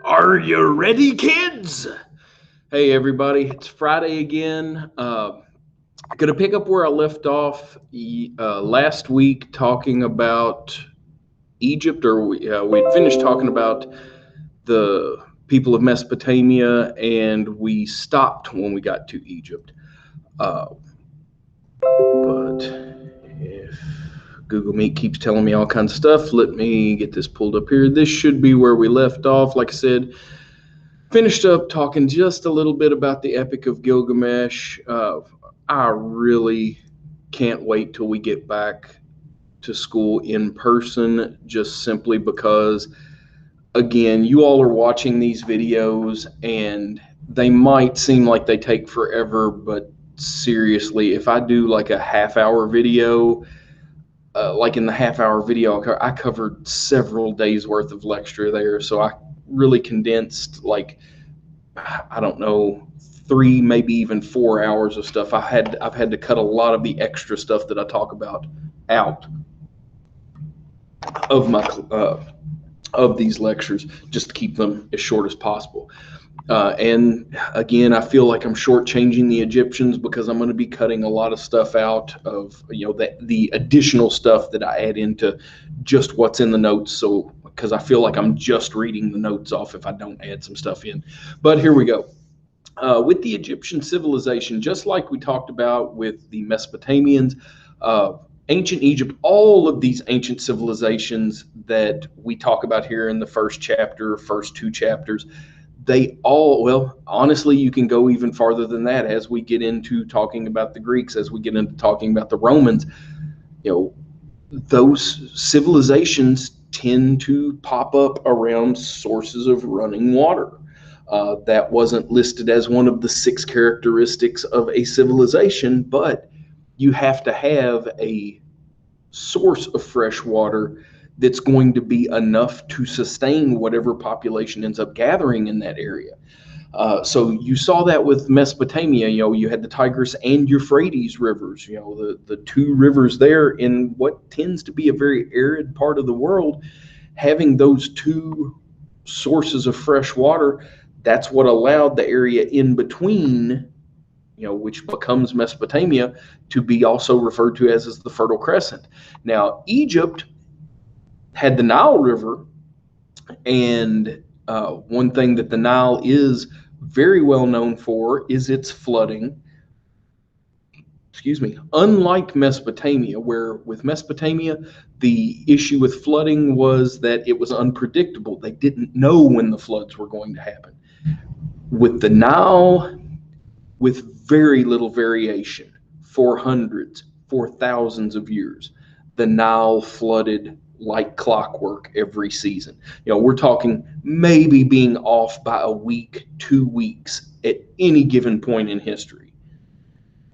Are you ready, kids? Hey, everybody, it's Friday again. Going to pick up where I left off last week talking about Egypt, or we'd finished talking about the people of Mesopotamia, and we stopped when we got to Egypt. But if Google Meet keeps telling me all kinds of stuff, let me get this pulled up here. This should be where we left off. Like I said, finished up talking just a little bit about the Epic of Gilgamesh. I really can't wait till we get back to school in person, just simply because, again, you all are watching these videos and they might seem like they take forever, but seriously, if I do like a half-hour video, like in the half-hour video, I covered several days worth of lecture there, so I really condensed, like, I don't know, 3, maybe even 4 hours of stuff. I've had to cut a lot of the extra stuff that I talk about out of my of these lectures, just to keep them as short as possible. And again, I feel like I'm shortchanging the Egyptians because I'm going to be cutting a lot of stuff out of, the additional stuff that I add into just what's in the notes. So, because I feel like I'm just reading the notes off if I don't add some stuff in. But here we go. With the Egyptian civilization, just like we talked about with the Mesopotamians, ancient Egypt, all of these ancient civilizations that we talk about here in the first chapter, first 2 chapters, they all, well, honestly, you can go even farther than that as we get into talking about the Greeks, as we get into talking about the Romans. Those civilizations tend to pop up around sources of running water. That wasn't listed as one of the 6 characteristics of a civilization, but you have to have a source of fresh water that's going to be enough to sustain whatever population ends up gathering in that area. So you saw that with Mesopotamia. You had the Tigris and Euphrates rivers, the 2 rivers there in what tends to be a very arid part of the world. Having those 2 sources of fresh water, that's what allowed the area in between, which becomes Mesopotamia, to be also referred to as the Fertile Crescent. Now, Egypt had the Nile River, and one thing that the Nile is very well known for is its flooding. Unlike Mesopotamia, where with Mesopotamia, the issue with flooding was that it was unpredictable. They didn't know when the floods were going to happen. With the Nile, with very little variation, for hundreds, for thousands of years, the Nile flooded like clockwork every season. We're talking maybe being off by a week, 2 weeks at any given point in history.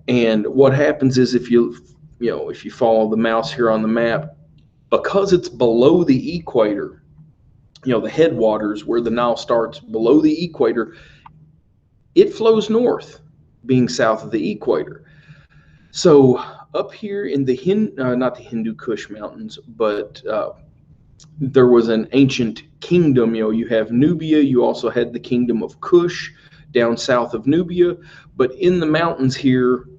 And what happens is, if you follow the mouse here on the map, because it's below the equator, the headwaters where the Nile starts below the equator, it flows north, being south of the equator. So up here in the not the Hindu Kush Mountains, but there was an ancient kingdom. You have Nubia. You also had the kingdom of Kush down south of Nubia. But in the mountains here,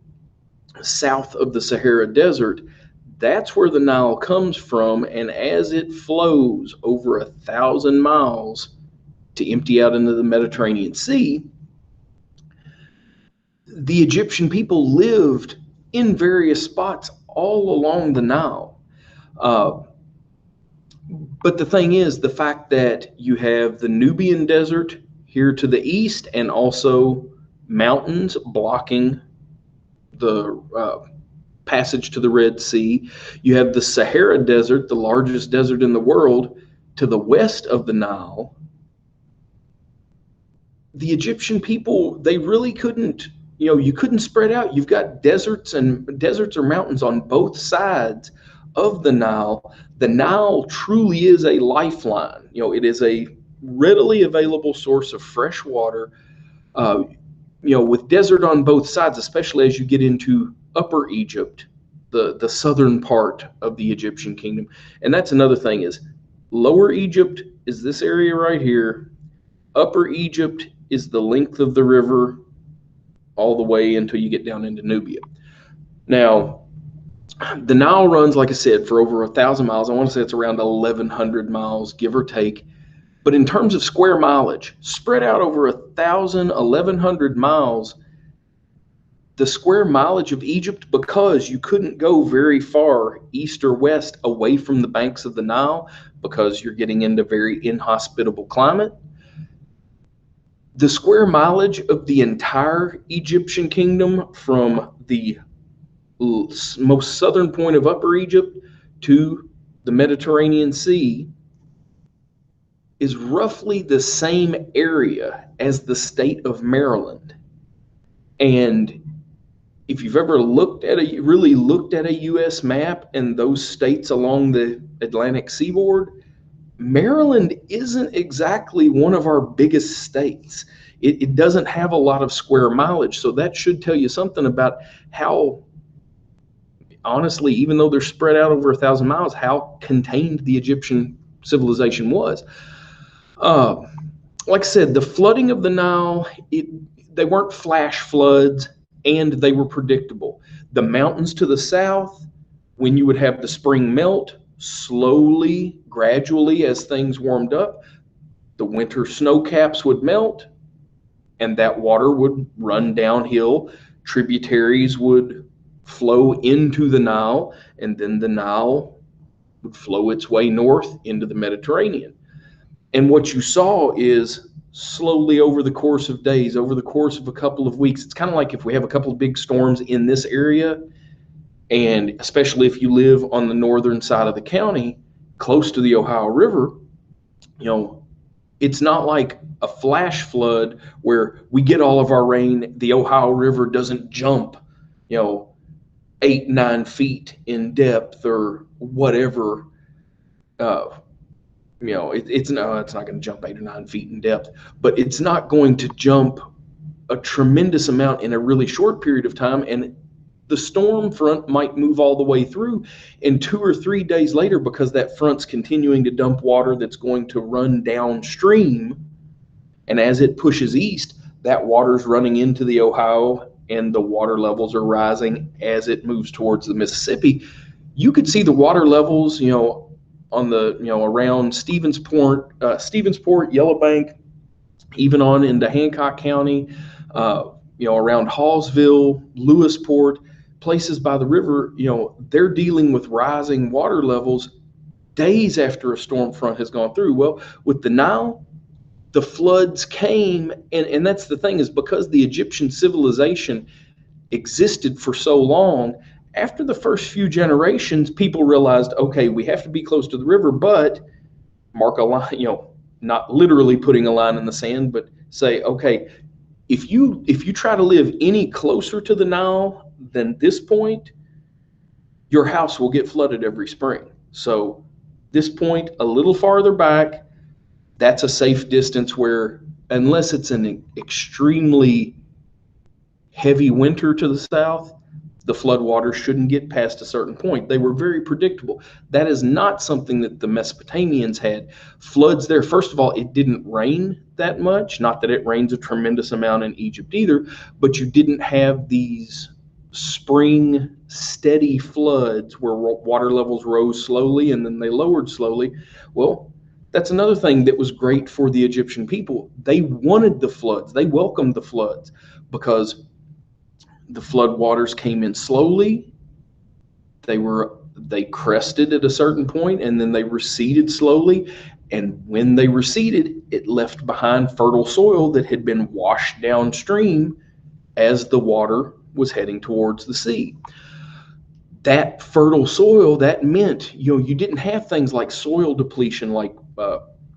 south of the Sahara Desert, that's where the Nile comes from. And as it flows over 1,000 miles to empty out into the Mediterranean Sea, the Egyptian people lived in various spots all along the Nile. But the thing is, the fact that you have the Nubian Desert here to the east, and also mountains blocking the passage to the Red Sea. You have the Sahara Desert, the largest desert in the world, to the west of the Nile. The Egyptian people, they really couldn't, you couldn't spread out. You've got deserts or mountains on both sides of the Nile. The Nile truly is a lifeline. It is a readily available source of fresh water, with desert on both sides, especially as you get into Upper Egypt, the southern part of the Egyptian kingdom. And that's another thing, is Lower Egypt is this area right here. Upper Egypt is the length of the river all the way until you get down into Nubia. Now, the Nile runs, like I said, for over 1,000 miles. I want to say it's around 1,100 miles, give or take. But in terms of square mileage, spread out over 1,100 miles, the square mileage of Egypt, because you couldn't go very far east or west away from the banks of the Nile because you're getting into very inhospitable climate, the square mileage of the entire Egyptian kingdom from the most southern point of Upper Egypt to the Mediterranean Sea is roughly the same area as the state of Maryland. And if you've ever really looked at a U.S. map and those states along the Atlantic seaboard, Maryland isn't exactly one of our biggest states. It doesn't have a lot of square mileage. So that should tell you something about how, honestly, even though they're spread out over 1,000 miles, how contained the Egyptian civilization was. Like I said, the flooding of the Nile, they weren't flash floods, and they were predictable. The mountains to the south, when you would have the spring melt, slowly, gradually, as things warmed up, the winter snow caps would melt, and that water would run downhill. Tributaries would flow into the Nile, and then the Nile would flow its way north into the Mediterranean. And what you saw is slowly over the course of days, over the course of a couple of weeks, it's kind of like if we have a couple of big storms in this area, and especially if you live on the northern side of the county, close to the Ohio River, it's not like a flash flood where we get all of our rain, the Ohio River doesn't jump, 8-9 feet in depth or whatever. It's not going to jump 8 or 9 feet in depth, but it's not going to jump a tremendous amount in a really short period of time. And the storm front might move all the way through, and 2 or 3 days later, because that front's continuing to dump water that's going to run downstream, and as it pushes east, that water's running into the Ohio, and the water levels are rising as it moves towards the Mississippi. You could see the water levels, on the, around Stephensport, Yellowbank, even on into Hancock County, around Hallsville, Lewisport, places by the river, they're dealing with rising water levels days after a storm front has gone through. Well, with the Nile, the floods came, and that's the thing, is because the Egyptian civilization existed for so long, after the first few generations, people realized, okay, we have to be close to the river, but mark a line, not literally putting a line in the sand, but say, okay, if you try to live any closer to the Nile than this point, your house will get flooded every spring. So this point, a little farther back, that's a safe distance where, unless it's an extremely heavy winter to the south, the floodwaters shouldn't get past a certain point. They were very predictable. That is not something that the Mesopotamians had. Floods there, first of all, it didn't rain that much. Not that it rains a tremendous amount in Egypt either, but you didn't have these spring steady floods where water levels rose slowly and then they lowered slowly. Well, that's another thing that was great for the Egyptian people. They wanted the floods. They welcomed the floods because the flood waters came in slowly. They crested at a certain point and then they receded slowly. And when they receded, it left behind fertile soil that had been washed downstream as the water was heading towards the sea. That fertile soil, that meant, you didn't have things like soil depletion like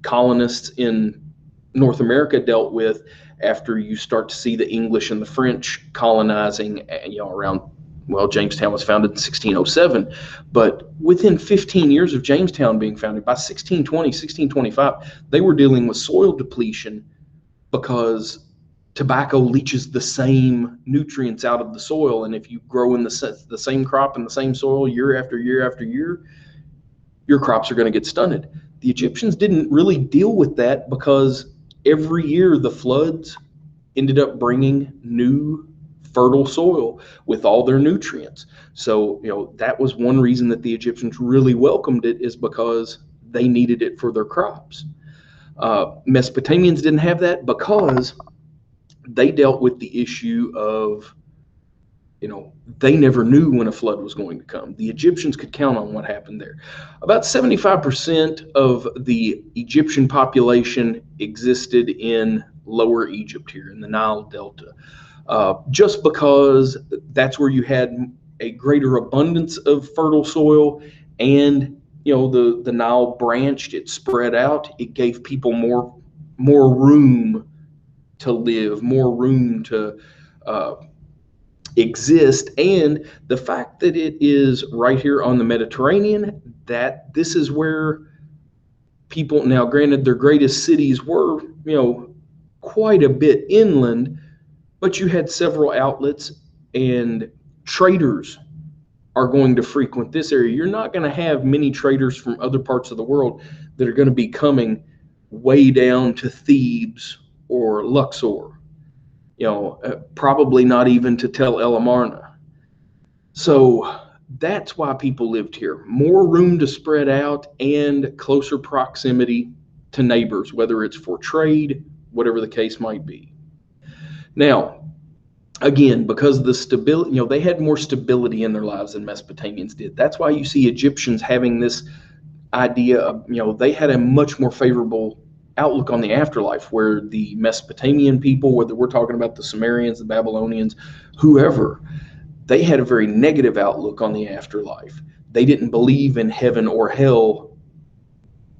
colonists in North America dealt with after you start to see the English and the French colonizing, around, Jamestown was founded in 1607, but within 15 years of Jamestown being founded, by 1620, 1625, they were dealing with soil depletion because tobacco leaches the same nutrients out of the soil, and if you grow in the same crop in the same soil year after year after year, your crops are going to get stunted. The Egyptians didn't really deal with that because every year the floods ended up bringing new fertile soil with all their nutrients. So, that was one reason that the Egyptians really welcomed it, is because they needed it for their crops. Mesopotamians didn't have that because they dealt with the issue of, they never knew when a flood was going to come. The Egyptians could count on what happened there. About 75% of the Egyptian population existed in Lower Egypt here in the Nile Delta, just because that's where you had a greater abundance of fertile soil, and the Nile branched, it spread out, it gave people more room to live, more room to exist. And the fact that it is right here on the Mediterranean, that this is where people, now granted their greatest cities were quite a bit inland, but you had several outlets, and traders are going to frequent this area. You're not going to have many traders from other parts of the world that are going to be coming way down to Thebes or Luxor, probably not even to Tel El Amarna. So that's why people lived here. More room to spread out and closer proximity to neighbors, whether it's for trade, whatever the case might be. Now, again, because of the stability, they had more stability in their lives than Mesopotamians did. That's why you see Egyptians having this idea of, they had a much more favorable outlook on the afterlife, where the Mesopotamian people, whether we're talking about the Sumerians, the Babylonians, whoever, they had a very negative outlook on the afterlife. They didn't believe in heaven or hell.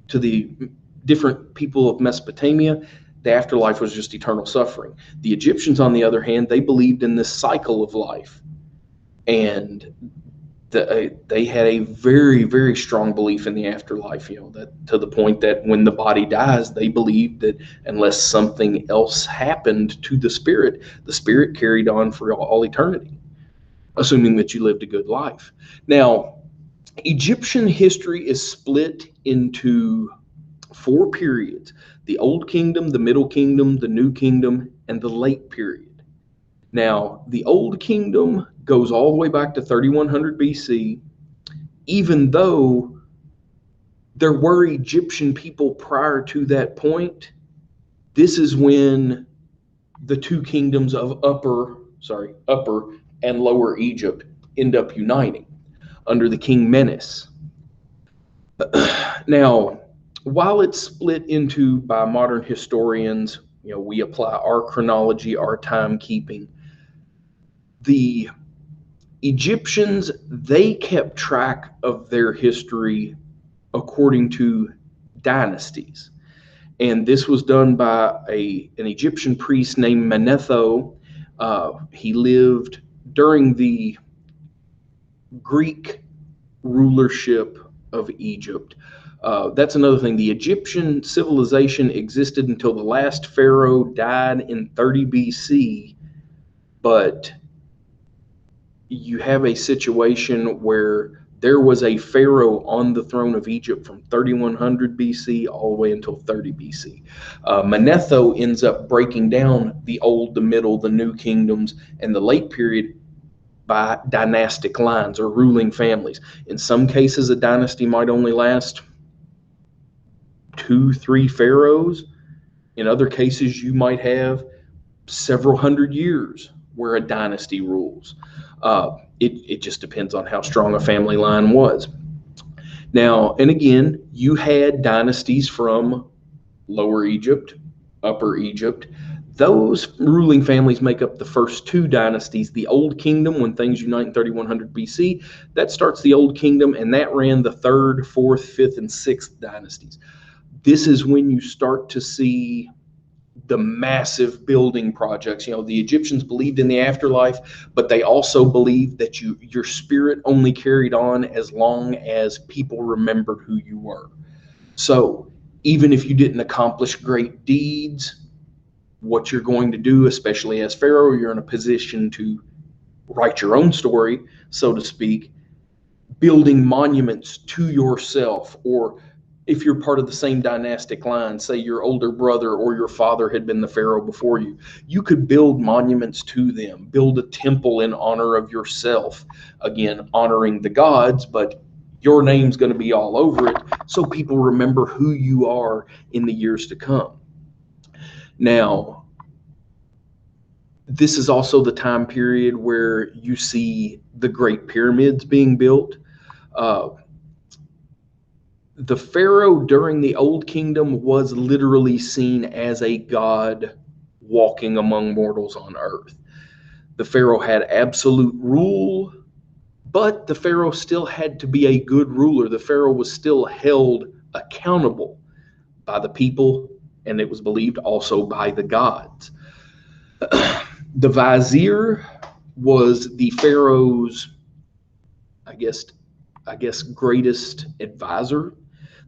To the different people of Mesopotamia, the afterlife was just eternal suffering. The Egyptians, on the other hand, they believed in this cycle of life, and they had a very, very strong belief in the afterlife, that to the point that when the body dies, they believed that unless something else happened to the spirit carried on for all eternity, assuming that you lived a good life. Now, Egyptian history is split into 4 periods: the Old Kingdom, the Middle Kingdom, the New Kingdom, and the Late Period. Now, the Old Kingdom goes all the way back to 3100 BC, even though there were Egyptian people prior to that point. This is when the 2 kingdoms of Upper and Lower Egypt end up uniting under the King Menes. Now, while it's split into by modern historians, we apply our chronology, our timekeeping. The Egyptians, they kept track of their history according to dynasties. And this was done by an Egyptian priest named Manetho. He lived during the Greek rulership of Egypt. That's another thing. The Egyptian civilization existed until the last pharaoh died in 30 BC, but you have a situation where there was a pharaoh on the throne of Egypt from 3100 BC all the way until 30 BC. Manetho ends up breaking down the old, the middle, the new kingdoms, and the late period by dynastic lines or ruling families. In some cases, a dynasty might only last 2-3 pharaohs. In other cases, you might have several hundred years where a dynasty rules. It just depends on how strong a family line was. Now, and again, you had dynasties from Lower Egypt, Upper Egypt. Those ruling families make up the first 2 dynasties. The Old Kingdom, when things unite in 3100 BC, that starts the Old Kingdom, and that ran the 3rd, 4th, 5th, and 6th dynasties. This is when you start to see the massive building projects. The Egyptians believed in the afterlife, but they also believed that your spirit only carried on as long as people remembered who you were. So even if you didn't accomplish great deeds, what you're going to do, especially as Pharaoh, you're in a position to write your own story, so to speak, building monuments to yourself or if you're part of the same dynastic line, say your older brother or your father had been the pharaoh before you could build monuments to them, build a temple in honor of yourself, again, honoring the gods, but your name's going to be all over it so people remember who you are in the years to come. Now, this is also the time period where you see the Great Pyramids being built. The pharaoh during the Old Kingdom was literally seen as a god walking among mortals on earth. The pharaoh had absolute rule, but the pharaoh still had to be a good ruler. The pharaoh was still held accountable by the people, and it was believed also by the gods. The vizier was the pharaoh's, I guess, greatest advisor.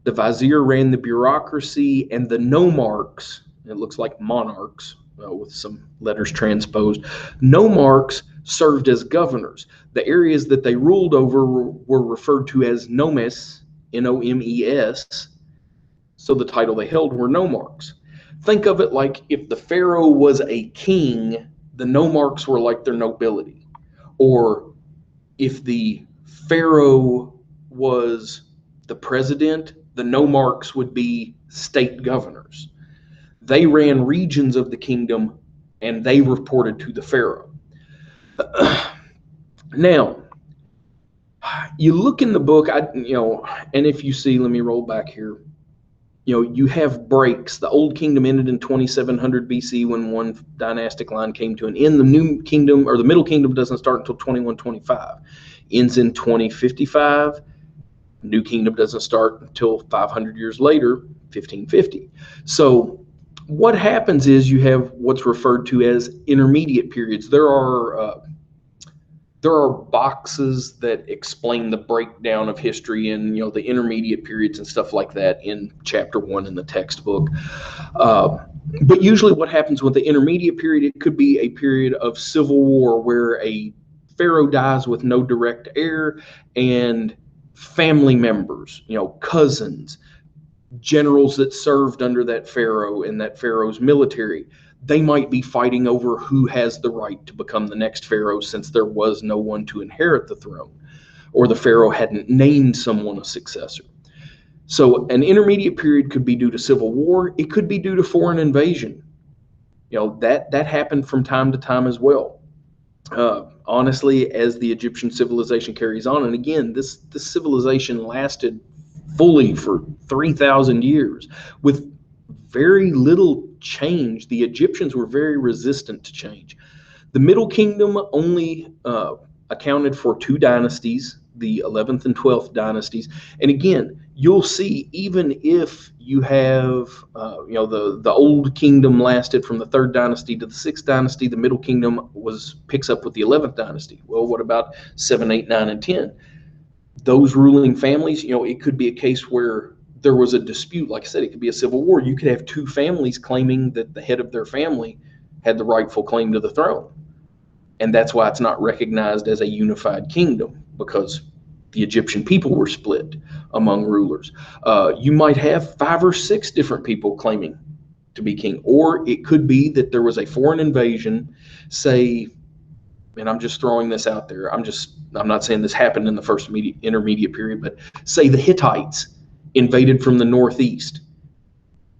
The vizier ran the bureaucracy, and the nomarchs, it looks like monarchs with some letters transposed, nomarchs served as governors. The areas that they ruled over were referred to as nomes, Nomes, so the title they held were nomarchs. Think of it like if the pharaoh was a king, the nomarchs were like their nobility. Or if the pharaoh was the president, the nomarchs would be state governors. They ran regions of the kingdom and they reported to the pharaoh. Now, you look in the book, and if you see, let me roll back here. You have breaks. The Old Kingdom ended in 2700 BC when one dynastic line came to an end. The New Kingdom, or the Middle Kingdom, doesn't start until 2125. Ends in 2055. New Kingdom doesn't start until 500 years later, 1550. So what happens is you have what's referred to as intermediate periods. There are boxes that explain the breakdown of history and the intermediate periods and stuff like that in chapter 1 in the textbook. But usually what happens with the intermediate period, it could be a period of civil war where a pharaoh dies with no direct heir, and family members, cousins, generals that served under that pharaoh and that pharaoh's military, they might be fighting over who has the right to become the next pharaoh, since there was no one to inherit the throne, or the pharaoh hadn't named someone a successor. So an intermediate period could be due to civil war. It could be due to foreign invasion. That happened from time to time as well. Honestly, as the Egyptian civilization carries on, and again, this civilization lasted fully for 3,000 years with very little change. The Egyptians were very resistant to change. The Middle Kingdom only accounted for 2 dynasties, the 11th and 12th dynasties. And again, you'll see, even if you have, the Old Kingdom lasted from the 3rd dynasty to the 6th dynasty, the Middle Kingdom picks up with the 11th dynasty. Well, what about 7, 8, 9, and 10? Those ruling families, it could be a case where there was a dispute. Like I said, it could be a civil war. You could have 2 families claiming that the head of their family had the rightful claim to the throne. And that's why it's not recognized as a unified kingdom, because the Egyptian people were split among rulers. You might have 5 or 6 different people claiming to be king, or it could be that there was a foreign invasion, say, and I'm just throwing this out there. I'm not saying this happened in the first intermediate period, but say the Hittites invaded from the northeast.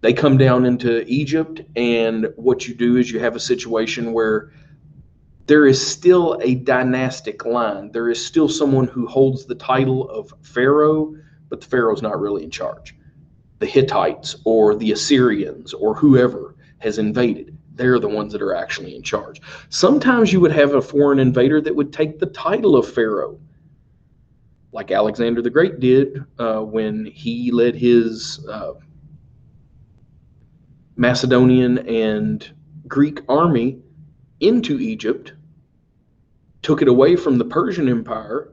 They come down into Egypt, and what you do is you have a situation where there is still a dynastic line. There is still someone who holds the title of pharaoh, but the pharaoh's not really in charge. The Hittites or the Assyrians or whoever has invaded, they're the ones that are actually in charge. Sometimes you would have a foreign invader that would take the title of pharaoh, like Alexander the Great did when he led his Macedonian and Greek army into Egypt, took it away from the Persian Empire.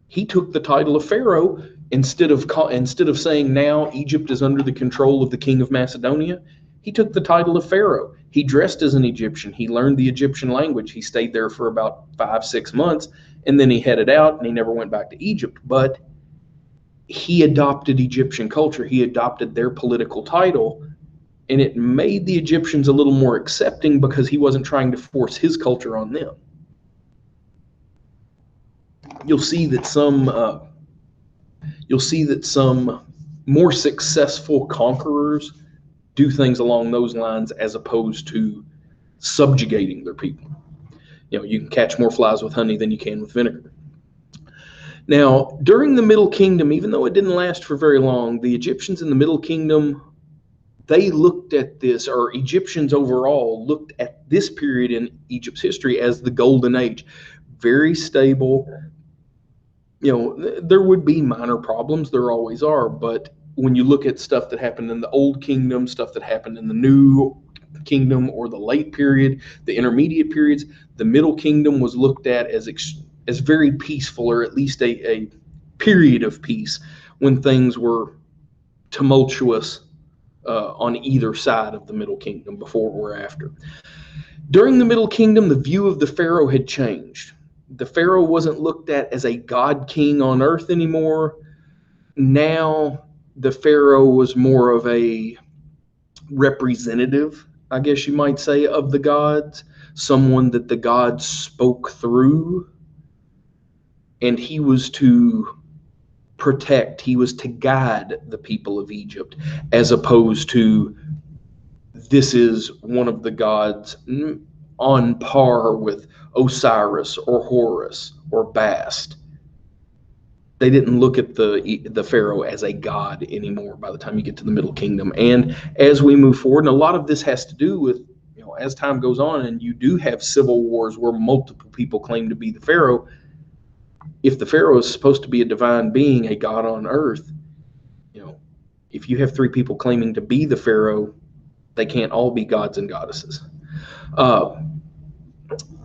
He took the title of pharaoh instead of saying now Egypt is under the control of the king of Macedonia. He took the title of pharaoh. He dressed as an Egyptian. He learned the Egyptian language. He stayed there for about 5-6 months, and then he headed out, and he never went back to Egypt. But he adopted Egyptian culture. He adopted their political title, and it made the Egyptians a little more accepting because he wasn't trying to force his culture on them. You'll see that some more successful conquerors do things along those lines as opposed to subjugating their people. You can catch more flies with honey than you can with vinegar. Now, during the Middle Kingdom, even though it didn't last for very long, the Egyptians in the Middle Kingdom, they looked at this, or Egyptians overall looked at this period in Egypt's history as the Golden Age. Very stable. There would be minor problems, there always are, but when you look at stuff that happened in the Old Kingdom, stuff that happened in the New Kingdom, or the late period, the intermediate periods, the Middle Kingdom was looked at as very peaceful, or at least a period of peace when things were tumultuous on either side of the Middle Kingdom, before or after. During the Middle Kingdom, the view of the Pharaoh had changed. The Pharaoh wasn't looked at as a god king on earth anymore. Now the Pharaoh was more of a representative, I guess you might say, of the gods, someone that the gods spoke through, and he was to protect, he was to guide the people of Egypt, as opposed to this is one of the gods on par with Osiris or Horus or Bast. They didn't look at the Pharaoh as a god anymore by the time you get to the Middle Kingdom. And as we move forward, and a lot of this has to do with, as time goes on and you do have civil wars where multiple people claim to be the Pharaoh, if the Pharaoh is supposed to be a divine being, a god on earth, if you have three people claiming to be the Pharaoh, they can't all be gods and goddesses.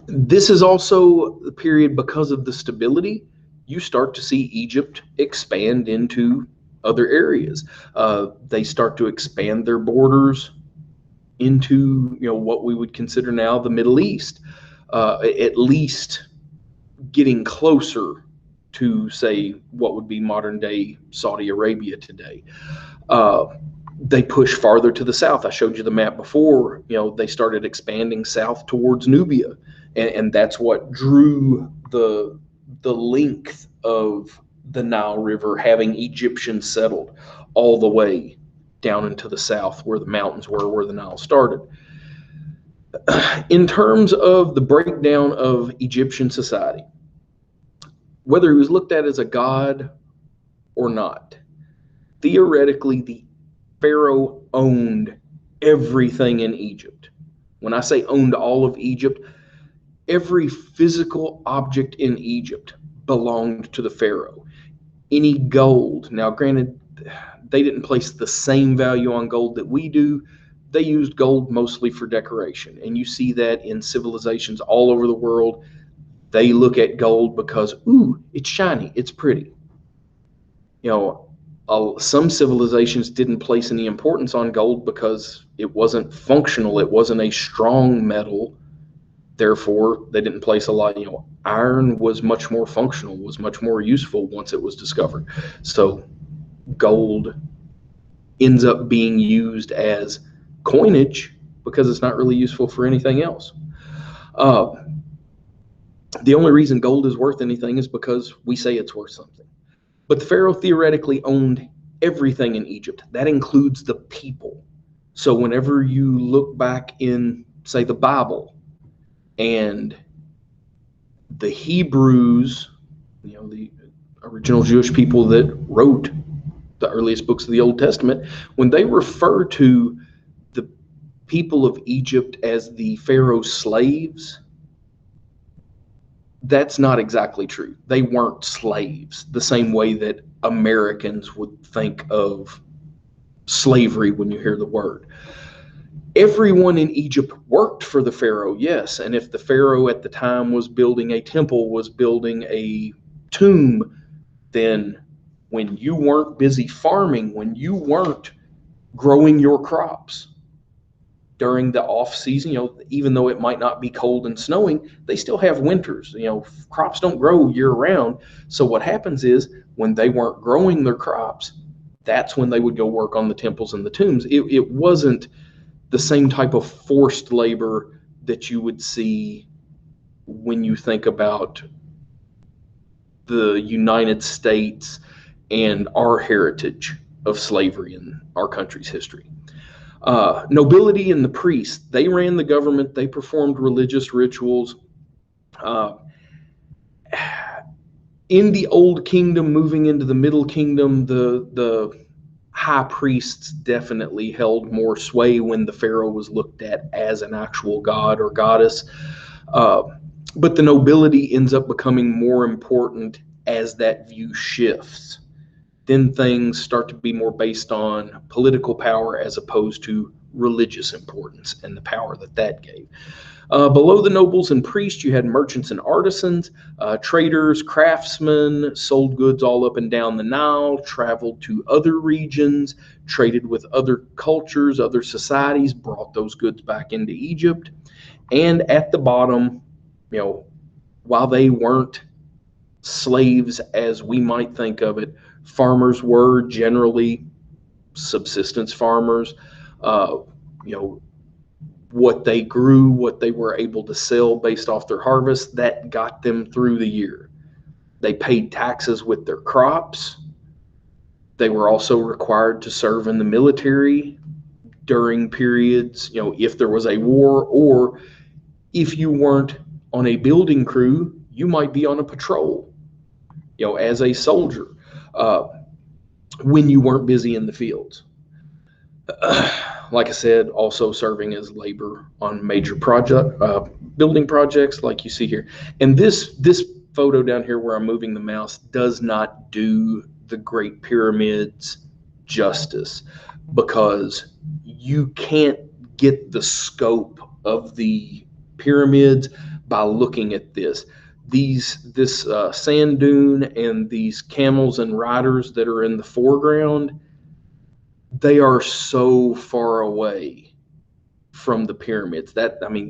This is also the period, because of the stability, you start to see Egypt expand into other areas. They start to expand their borders into, what we would consider now the Middle East, at least getting closer to, say, what would be modern day Saudi Arabia today. They push farther to the south. I showed you the map before. They started expanding south towards Nubia, and that's what drew the length of the Nile River, having Egyptians settled all the way down into the south where the mountains were, where the Nile started. In terms of the breakdown of Egyptian society, whether he was looked at as a god or not, theoretically, the Pharaoh owned everything in Egypt. When I say owned all of Egypt, every physical object in Egypt belonged to the Pharaoh. Any gold, now granted, they didn't place the same value on gold that we do. They used gold mostly for decoration, and you see that in civilizations all over the world. They look at gold because, ooh, it's shiny, it's pretty. Some civilizations didn't place any importance on gold because it wasn't functional. It wasn't a strong metal. Therefore, they didn't place a lot. Iron was much more functional, was much more useful once it was discovered. So gold ends up being used as coinage because it's not really useful for anything else. The only reason gold is worth anything is because we say it's worth something. But the Pharaoh theoretically owned everything in Egypt. That includes the people. So whenever you look back in, say, the Bible, and the Hebrews, the original Jewish people that wrote the earliest books of the Old Testament, when they refer to the people of Egypt as the Pharaoh's slaves, that's not exactly true. They weren't slaves the same way that Americans would think of slavery when you hear the word. Everyone in Egypt worked for the Pharaoh, yes. And if the Pharaoh at the time was building a temple, was building a tomb, then when you weren't busy farming, when you weren't growing your crops, during the off season, even though it might not be cold and snowing, they still have winters. Crops don't grow year round. So what happens is when they weren't growing their crops, that's when they would go work on the temples and the tombs. It wasn't the same type of forced labor that you would see when you think about the United States and our heritage of slavery in our country's history. Nobility and the priests, they ran the government, they performed religious rituals. In the Old Kingdom, moving into the Middle Kingdom, the high priests definitely held more sway when the pharaoh was looked at as an actual god or goddess. But the nobility ends up becoming more important as that view shifts. Then things start to be more based on political power as opposed to religious importance and the power that gave. Below the nobles and priests, you had merchants and artisans, traders, craftsmen, sold goods all up and down the Nile, traveled to other regions, traded with other cultures, other societies, brought those goods back into Egypt. And at the bottom, while they weren't slaves as we might think of it, farmers were generally subsistence farmers. What they grew, what they were able to sell based off their harvest, that got them through the year. They paid taxes with their crops. They were also required to serve in the military during periods, if there was a war, or if you weren't on a building crew, you might be on a patrol, as a soldier, when you weren't busy in the fields. Like I said, also serving as labor on major building projects like you see here. And this photo down here where I'm moving the mouse does not do the Great Pyramids justice, because you can't get the scope of the pyramids by looking at this. This sand dune and these camels and riders that are in the foreground, they are so far away from the pyramids.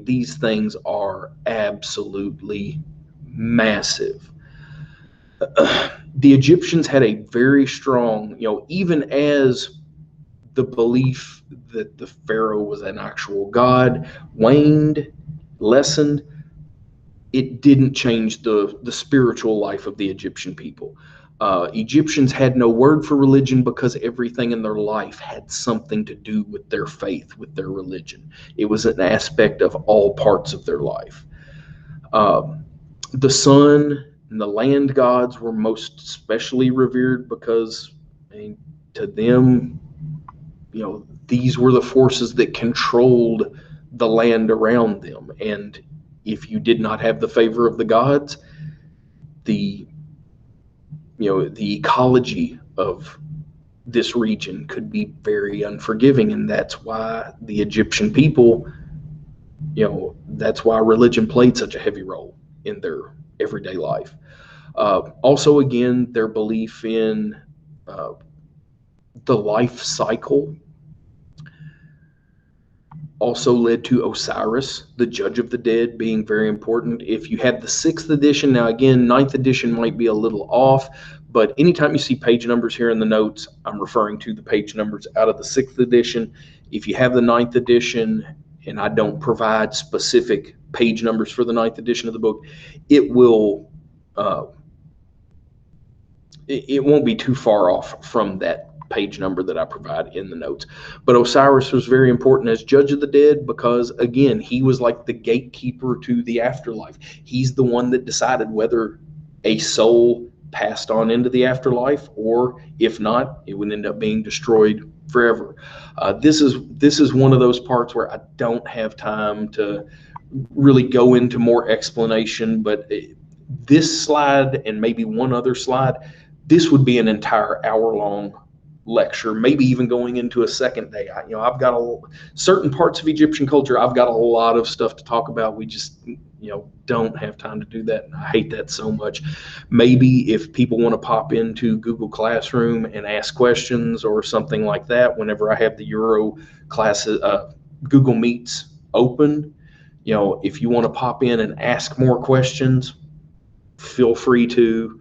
These things are absolutely massive. The Egyptians had a very strong, even as the belief that the pharaoh was an actual god waned, lessened, it didn't change the spiritual life of the Egyptian people. Egyptians had no word for religion because everything in their life had something to do with their faith, with their religion. It was an aspect of all parts of their life. The sun and the land gods were most especially revered because, to them, these were the forces that controlled the land around them. And if you did not have the favor of the gods, the ecology of this region could be very unforgiving. And that's why the Egyptian people, that's why religion played such a heavy role in their everyday life. Also, again, their belief in the life cycle also led to Osiris, the judge of the dead, being very important. If you have the 6th edition, now again, 9th edition might be a little off, but anytime you see page numbers here in the notes, I'm referring to the page numbers out of the 6th edition. If you have the 9th edition, and I don't provide specific page numbers for the 9th edition of the book, it will it won't be too far off from that page number that I provide in the notes. But Osiris was very important as judge of the dead because, again, he was like the gatekeeper to the afterlife. He's the one that decided whether a soul passed on into the afterlife, or if not, it would end up being destroyed forever. This is one of those parts where I don't have time to really go into more explanation, but this slide and maybe one other slide, this would be an entire hour-long lecture, maybe even going into a second day. I've got certain parts of Egyptian culture, I've got a lot of stuff to talk about. We just, don't have time to do that. And I hate that so much. Maybe if people want to pop into Google Classroom and ask questions or something like that, whenever I have the Euro classes, Google Meet's open. If you want to pop in and ask more questions, feel free to.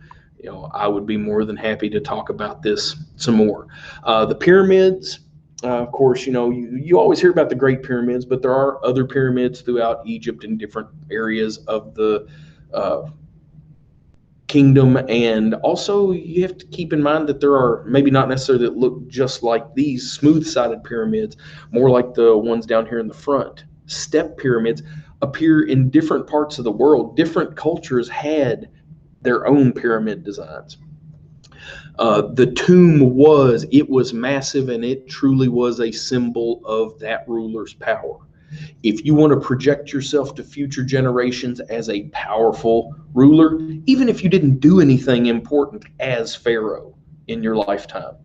I would be more than happy to talk about this some more. The pyramids, of course, you always hear about the Great Pyramids, but there are other pyramids throughout Egypt in different areas of the kingdom. And also you have to keep in mind that there are maybe not necessarily that look just like these smooth-sided pyramids, more like the ones down here in the front. Step pyramids appear in different parts of the world. Different cultures had their own pyramid designs. The tomb was massive, and it truly was a symbol of that ruler's power. If you want to project yourself to future generations as a powerful ruler, even if you didn't do anything important as Pharaoh in your lifetime,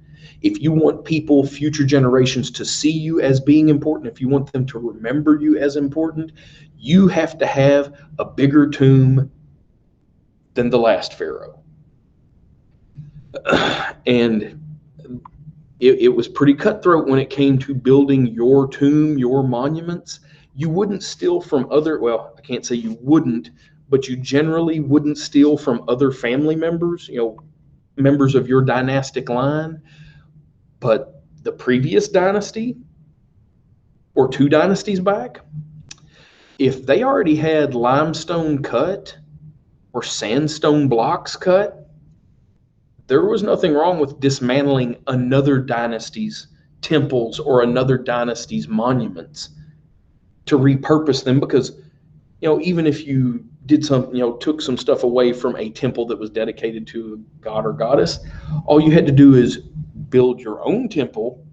if you want future generations to see you as being important, if you want them to remember you as important, you have to have a bigger tomb than the last Pharaoh. And it was pretty cutthroat when it came to building your tomb, your monuments. You wouldn't steal from I can't say you wouldn't, but you generally wouldn't steal from other family members, members of your dynastic line. But the previous dynasty, or 2 dynasties back, if they already had limestone cut or sandstone blocks cut, there was nothing wrong with dismantling another dynasty's temples or another dynasty's monuments to repurpose them, because even if you did took some stuff away from a temple that was dedicated to a god or goddess, all you had to do is build your own temple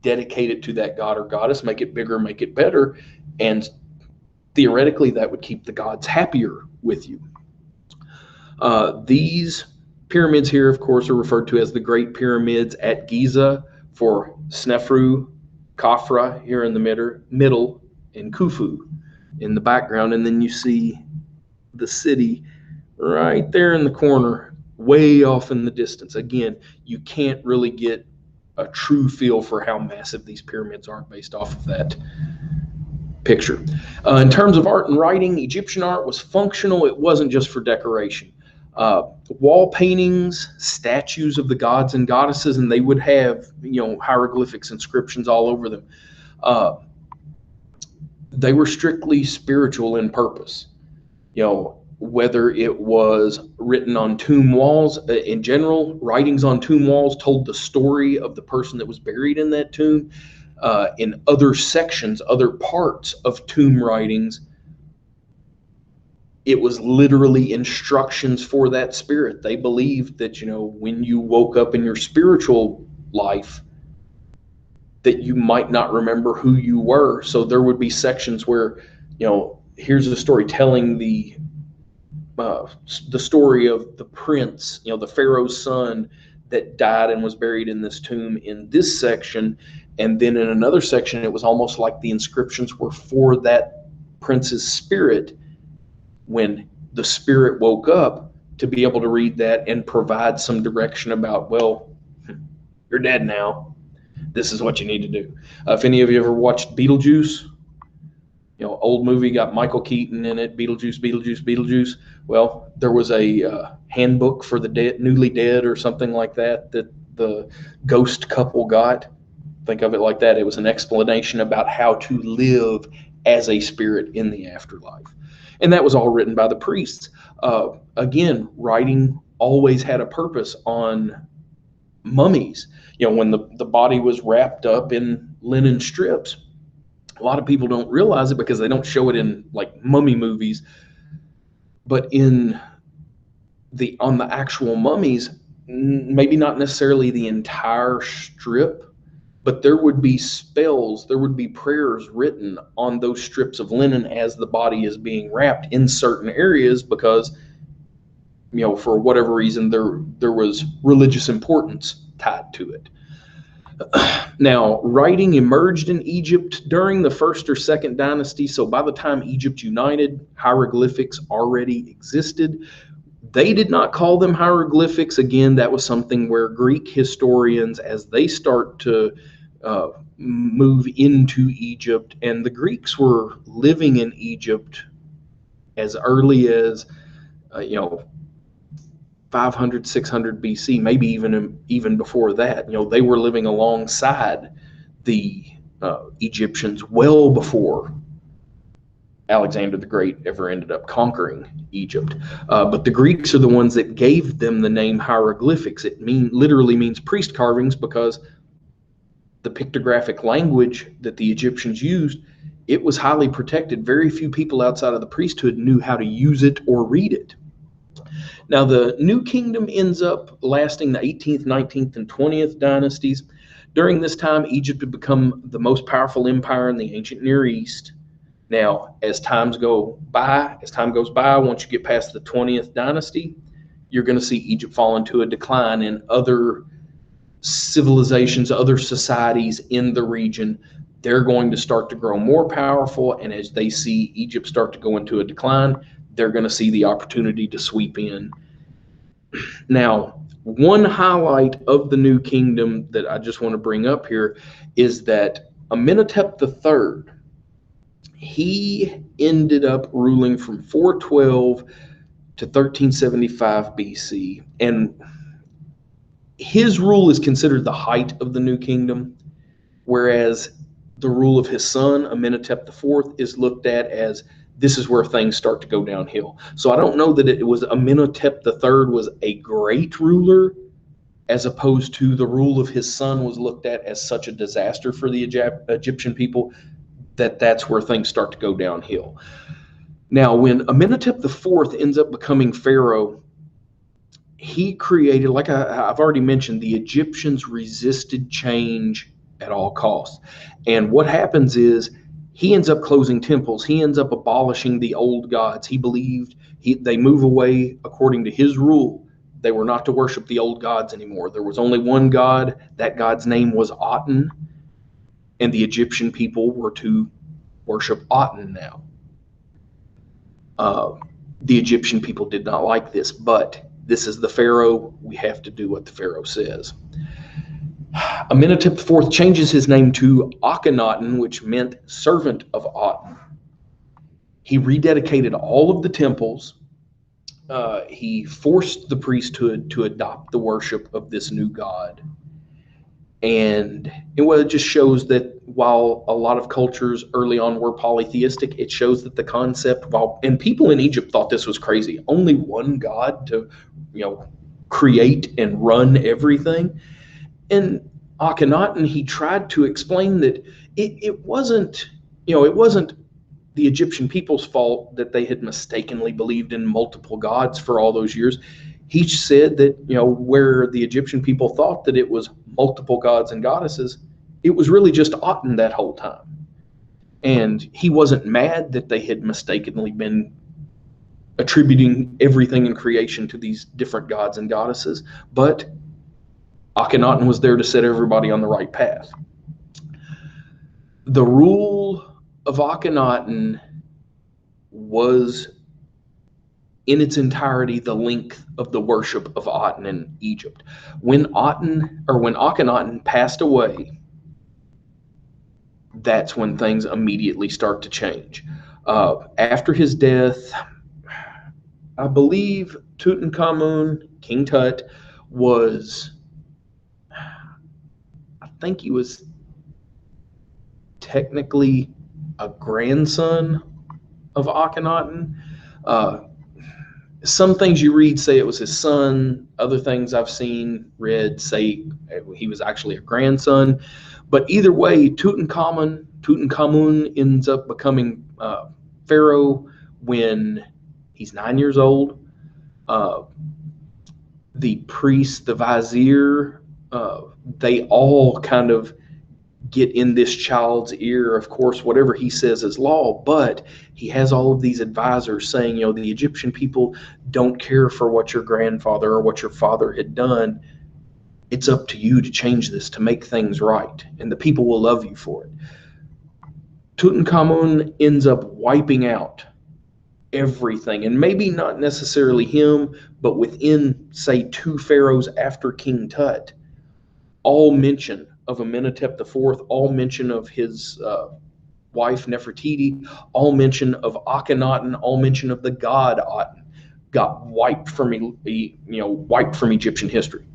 dedicated to that god or goddess, make it bigger, make it better, and theoretically that would keep the gods happier with you. These pyramids here, of course, are referred to as the Great Pyramids at Giza for Snefru, Khafra here in the middle, and Khufu in the background. And then you see the city right there in the corner, way off in the distance. Again, you can't really get a true feel for how massive these pyramids are based off of that picture. In terms of art and writing, Egyptian art was functional. It wasn't just for decoration. Wall paintings, statues of the gods and goddesses, and they would have hieroglyphics, inscriptions all over them. They were strictly spiritual in purpose. Whether it was written on tomb walls, in general, writings on tomb walls told the story of the person that was buried in that tomb. In other sections, other parts of tomb writings, it was literally instructions for that spirit. They believed that, when you woke up in your spiritual life, that you might not remember who you were. So there would be sections where, here's a story telling the story of the prince, the Pharaoh's son that died and was buried in this tomb in this section. And then in another section, it was almost like the inscriptions were for that prince's spirit, when the spirit woke up, to be able to read that and provide some direction about, well, you're dead now. This is what you need to do. If any of you ever watched Beetlejuice, old movie, got Michael Keaton in it, Beetlejuice. Well, there was a handbook for the newly dead or something like that the ghost couple got. Think of it like that. It was an explanation about how to live as a spirit in the afterlife. And that was all written by the priests. Again, writing always had a purpose on mummies. When the body was wrapped up in linen strips, a lot of people don't realize it because they don't show it in like mummy movies. But on the actual mummies, maybe not necessarily the entire strip, but there would be spells, there would be prayers written on those strips of linen as the body is being wrapped in certain areas, because, for whatever reason, there was religious importance tied to it. Now, writing emerged in Egypt during the first or second dynasty. So by the time Egypt united, hieroglyphics already existed. They did not call them hieroglyphics. Again, that was something where Greek historians, as they start to move into Egypt, and the Greeks were living in Egypt as early as 500, 600 BC, maybe even before that. They were living alongside the Egyptians well before Alexander the Great ever ended up conquering Egypt. But the Greeks are the ones that gave them the name hieroglyphics. It literally means priest carvings, because the pictographic language that the Egyptians used, it was highly protected. Very few people outside of the priesthood knew how to use it or read it. Now, the New Kingdom ends up lasting the 18th, 19th, and 20th dynasties. During this time, Egypt had become the most powerful empire in the ancient Near East. Now, as time goes by, once you get past the 20th dynasty, you're going to see Egypt fall into a decline, and other civilizations, other societies in the region, they're going to start to grow more powerful. And as they see Egypt start to go into a decline, they're going to see the opportunity to sweep in. Now, one highlight of the New Kingdom that I just want to bring up here is that Amenhotep III, he ended up ruling from 412 to 1375 BC. And his rule is considered the height of the New Kingdom, whereas the rule of his son, Amenhotep IV, is looked at as this is where things start to go downhill. So I don't know that it was Amenhotep III was a great ruler, as opposed to the rule of his son was looked at as such a disaster for the Egyptian people, that's where things start to go downhill. Now, when Amenhotep IV ends up becoming pharaoh, he created, like I've already mentioned, the Egyptians resisted change at all costs. And what happens is he ends up closing temples. He ends up abolishing the old gods. He believed they move away, according to his rule. They were not to worship the old gods anymore. There was only one God. That God's name was Aten. And the Egyptian people were to worship Aten now. The Egyptian people did not like this, but this is the Pharaoh. We have to do what the Pharaoh says. Amenhotep IV changes his name to Akhenaten, which meant servant of Aten. He rededicated all of the temples. He forced the priesthood to adopt the worship of this new god. And it just shows that while a lot of cultures early on were polytheistic, it shows that the concept, and people in Egypt thought this was crazy, only one god to, create and run everything. And Akhenaten, he tried to explain that it wasn't the Egyptian people's fault that they had mistakenly believed in multiple gods for all those years. He said that, where the Egyptian people thought that it was multiple gods and goddesses, it was really just Aten that whole time. And he wasn't mad that they had mistakenly been attributing everything in creation to these different gods and goddesses, but Akhenaten was there to set everybody on the right path. The rule of Akhenaten was in its entirety the length of the worship of Aten in Egypt. When Akhenaten passed away, that's when things immediately start to change. After his death, I believe Tutankhamun, King Tut, I think he was technically a grandson of Akhenaten. Some things you read say it was his son. Other things I've read say he was actually a grandson. But either way, Tutankhamun ends up becoming pharaoh when he's 9 years old. The priest, the vizier, they all kind of get in this child's ear. Of course, whatever he says is law, but he has all of these advisors saying, the Egyptian people don't care for what your grandfather or what your father had done. It's up to you to change this, to make things right, and the people will love you for it. Tutankhamun ends up wiping out everything, and maybe not necessarily him, but within, say, 2 pharaohs after King Tut, all mention of Amenhotep IV, all mention of his wife Nefertiti, all mention of Akhenaten, all mention of the god Aten, got wiped from Egyptian history.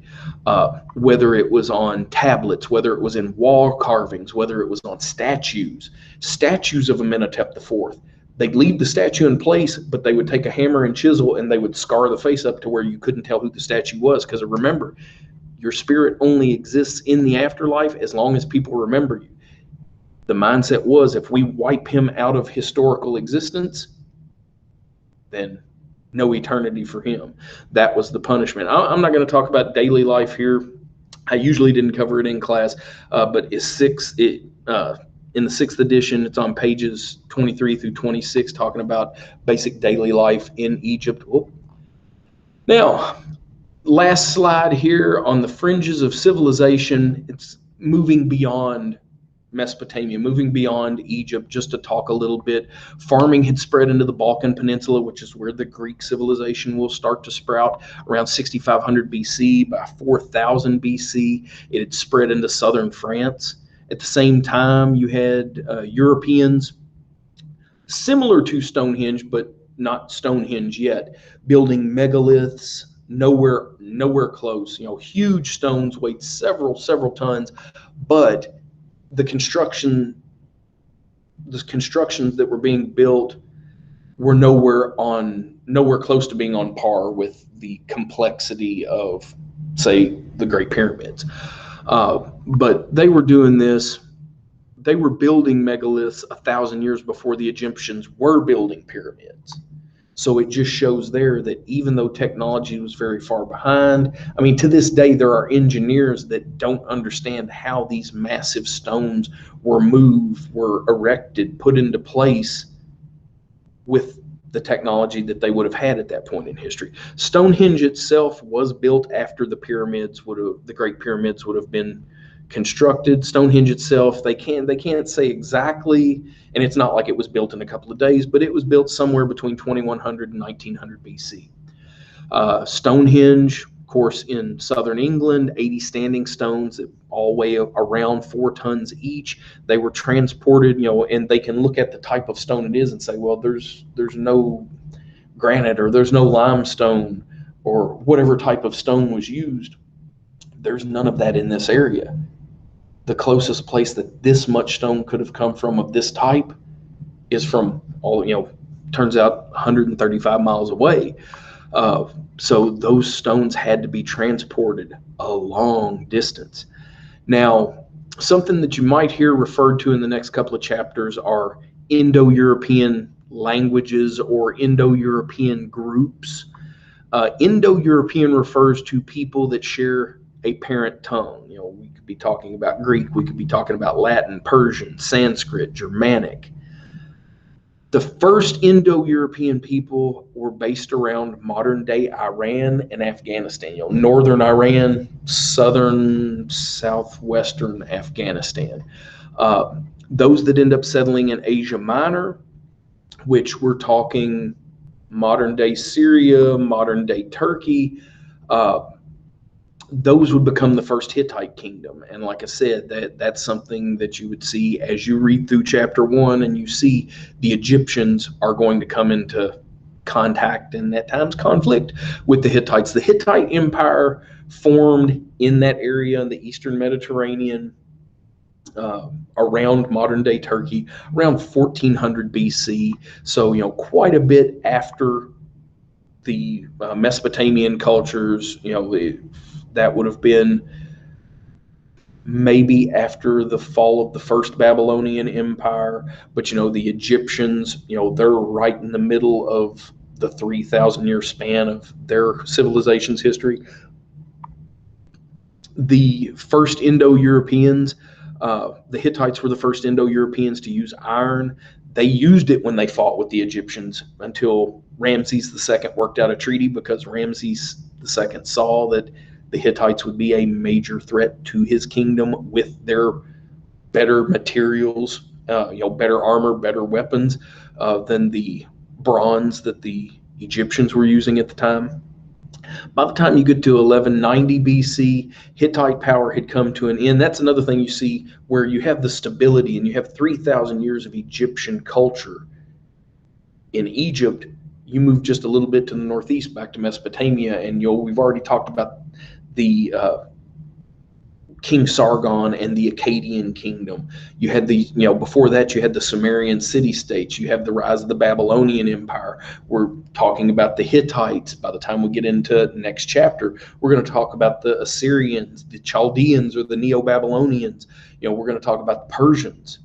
Whether it was on tablets, whether it was in wall carvings, whether it was on statues of Amenhotep IV. They'd leave the statue in place, but they would take a hammer and chisel and they would scar the face up to where you couldn't tell who the statue was. Because remember, your spirit only exists in the afterlife as long as people remember you. The mindset was, if we wipe him out of historical existence, then no eternity for him. That was the punishment. I'm not going to talk about daily life here. I usually didn't cover it in class, but in the 6th edition, it's on pages 23 through 26, talking about basic daily life in Egypt. Now, last slide here on the fringes of civilization. It's moving beyond Mesopotamia, moving beyond Egypt, just to talk a little bit. Farming had spread into the Balkan Peninsula, which is where the Greek civilization will start to sprout around 6500 BC. By 4000 BC, it had spread into southern France. At the same time, you had Europeans, similar to Stonehenge, but not Stonehenge yet, building megaliths, nowhere close. Huge stones weighed several tons, but the constructions that were being built were nowhere close to being on par with the complexity of, say, the Great Pyramids. But they were doing this. They were building megaliths 1,000 years before the Egyptians were building pyramids. So it just shows there that even though technology was very far behind, to this day, there are engineers that don't understand how these massive stones were moved, were erected, put into place with the technology that they would have had at that point in history. Stonehenge itself was built after the Great Pyramids would have been constructed. Stonehenge itself, they can't say exactly, and it's not like it was built in a couple of days, but it was built somewhere between 2100 and 1900 BC. Stonehenge, of course, in southern England, 80 standing stones that all weigh around 4 tons each. They were transported, and they can look at the type of stone it is and say, well, there's no granite, or there's no limestone, or whatever type of stone was used. There's none of that in this area. The closest place that this much stone could have come from of this type is from turns out 135 miles away. So those stones had to be transported a long distance. Now, something that you might hear referred to in the next couple of chapters are Indo-European languages or Indo-European groups. Indo-European refers to people that share a parent tongue. We could be talking about Greek, we could be talking about Latin, Persian, Sanskrit, Germanic. The first Indo-European people were based around modern-day Iran and Afghanistan. Northern Iran, southwestern Afghanistan. Those that end up settling in Asia Minor, which we're talking modern-day Syria, modern-day Turkey, those would become the first Hittite kingdom. And like I said, that's something that you would see as you read through chapter 1, and you see the Egyptians are going to come into contact and at times conflict with the Hittites. The Hittite Empire formed in that area in the Eastern Mediterranean around modern-day Turkey, around 1400 BC. So, quite a bit after the Mesopotamian cultures. That would have been maybe after the fall of the first Babylonian Empire. But, the Egyptians, they're right in the middle of the 3,000-year span of their civilization's history. The first Indo-Europeans, the Hittites were the first Indo-Europeans to use iron. They used it when they fought with the Egyptians until Ramses II worked out a treaty, because Ramses II saw that the Hittites would be a major threat to his kingdom with their better materials, better armor, better weapons than the bronze that the Egyptians were using at the time. By the time you get to 1190 BC, Hittite power had come to an end. That's another thing you see where you have the stability and you have 3,000 years of Egyptian culture. In Egypt, you move just a little bit to the northeast back to Mesopotamia, and we've already talked about the King Sargon and the Akkadian kingdom. You had before that you had the Sumerian city-states. You have the rise of the Babylonian Empire. We're talking about the Hittites. By the time we get into next chapter, we're going to talk about the Assyrians, the Chaldeans, or the Neo-Babylonians. We're going to talk about the Persians.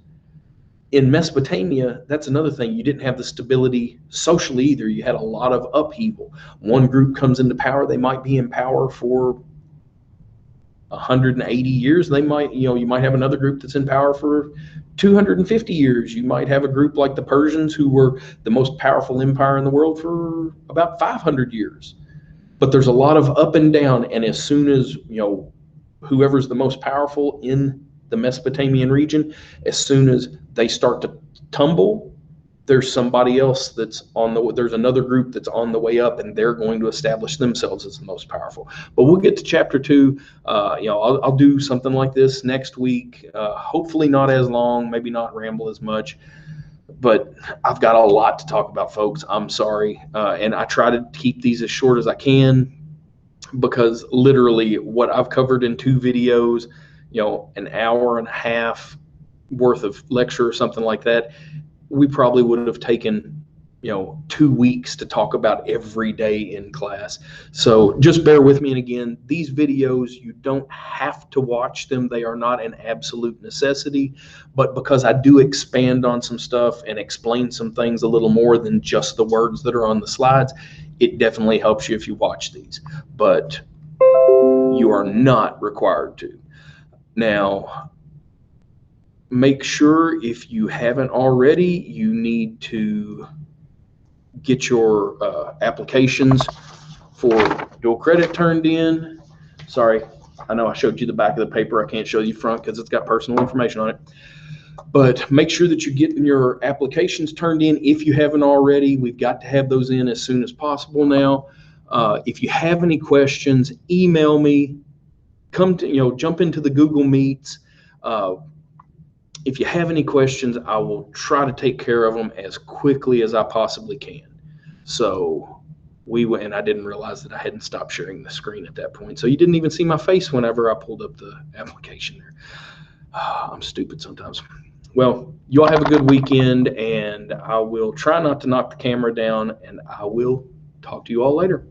In Mesopotamia, that's another thing. You didn't have the stability socially either. You had a lot of upheaval. One group comes into power, they might be in power for 180 years. They might, you might have another group that's in power for 250 years. You might have a group like the Persians, who were the most powerful empire in the world for about 500 years. But there's a lot of up and down, and as soon as, whoever's the most powerful in the Mesopotamian region, as soon as they start to tumble, there's somebody else there's another group that's on the way up, and they're going to establish themselves as the most powerful. But we'll get to chapter 2. I'll do something like this next week. Hopefully not as long, maybe not ramble as much, but I've got a lot to talk about, folks. I'm sorry. And I try to keep these as short as I can, because literally what I've covered in 2 videos, an hour and a half worth of lecture or something like that, we probably would have taken 2 weeks to talk about every day in class. So just bear with me. And again, these videos, you don't have to watch them. They are not an absolute necessity, but because I do expand on some stuff and explain some things a little more than just the words that are on the slides, it definitely helps you if you watch these, but you are not required to. Now, make sure, if you haven't already, you need to get your applications for dual credit turned in. Sorry, I know I showed you the back of the paper. I can't show you front because it's got personal information on it. But make sure that you're getting your applications turned in if you haven't already. We've got to have those in as soon as possible now. If you have any questions, email me. Come to, jump into the Google Meets. If you have any questions, I will try to take care of them as quickly as I possibly can. So and I didn't realize that I hadn't stopped sharing the screen at that point. So you didn't even see my face whenever I pulled up the application there. I'm stupid sometimes. Well, you all have a good weekend, and I will try not to knock the camera down, and I will talk to you all later.